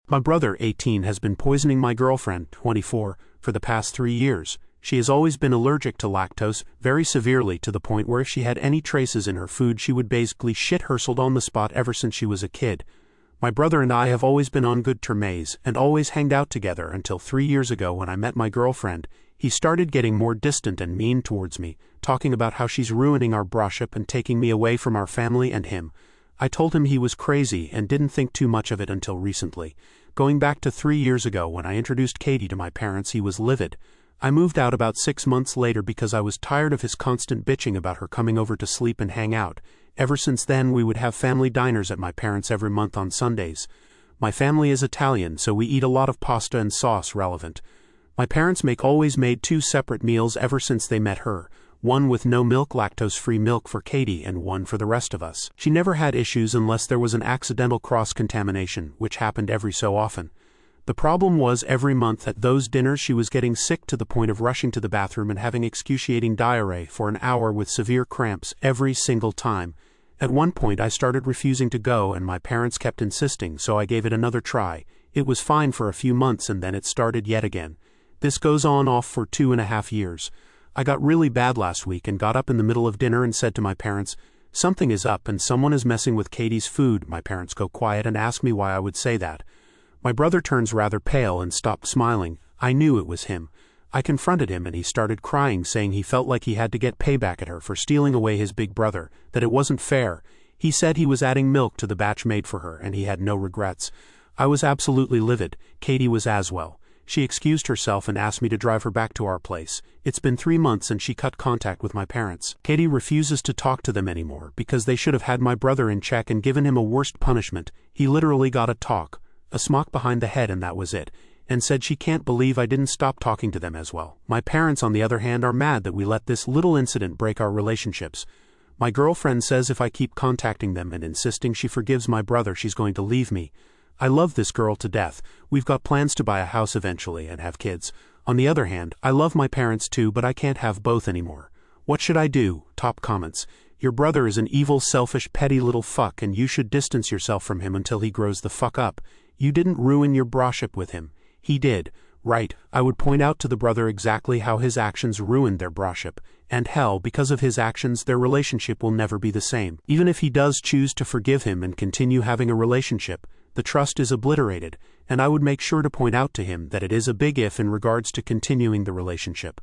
My brother, 18, has been poisoning my girlfriend, 24, for the past 3 years. She has always been allergic to lactose, very severely, to the point where if she had any traces in her food she would basically shit herself on the spot ever since she was a kid. My brother and I have always been on good terms and always hanged out together until 3 years ago when I met my girlfriend. He started getting more distant and mean towards me, talking about how she's ruining our broship and taking me away from our family and him. I told him he was crazy and didn't think too much of it until recently. Going back to 3 years ago when I introduced Katie to my parents, he was livid. I moved out about 6 months later because I was tired of his constant bitching about her coming over to sleep and hang out. Ever since then we would have family diners at my parents' every month on Sundays. My family is Italian, so we eat a lot of pasta and sauce relevant. My parents always made 2 separate meals ever since they met her, one with no milk, lactose-free milk for Katie, and one for the rest of us. She never had issues unless there was an accidental cross-contamination, which happened every so often. The problem was every month at those dinners she was getting sick to the point of rushing to the bathroom and having excruciating diarrhea for an hour with severe cramps every single time. At one point I started refusing to go and my parents kept insisting, so I gave it another try. It was fine for a few months and then it started yet again. This goes on off for 2.5 years. I got really bad last week and got up in the middle of dinner and said to my parents, "Something is up and someone is messing with Katie's food." My parents go quiet and ask me why I would say that. My brother turns rather pale and stopped smiling. I knew it was him. I confronted him and he started crying, saying he felt like he had to get payback at her for stealing away his big brother, that it wasn't fair. He said he was adding milk to the batch made for her and he had no regrets. I was absolutely livid. Katie was as well. She excused herself and asked me to drive her back to our place. It's been 3 months and she cut contact with my parents. Katie refuses to talk to them anymore because they should have had my brother in check and given him a worst punishment. He literally got a talk, a smack behind the head, and that was it, and said she can't believe I didn't stop talking to them as well. My parents, on the other hand, are mad that we let this little incident break our relationships. My girlfriend says if I keep contacting them and insisting she forgives my brother, she's going to leave me. I love this girl to death. We've got plans to buy a house eventually and have kids. On the other hand, I love my parents too, but I can't have both anymore. What should I do? Top comments. Your brother is an evil, selfish, petty little fuck and you should distance yourself from him until he grows the fuck up. You didn't ruin your broship with him. He did. Right. I would point out to the brother exactly how his actions ruined their broship. And hell, because of his actions their relationship will never be the same. Even if he does choose to forgive him and continue having a relationship, the trust is obliterated, and I would make sure to point out to him that it is a big if in regards to continuing the relationship.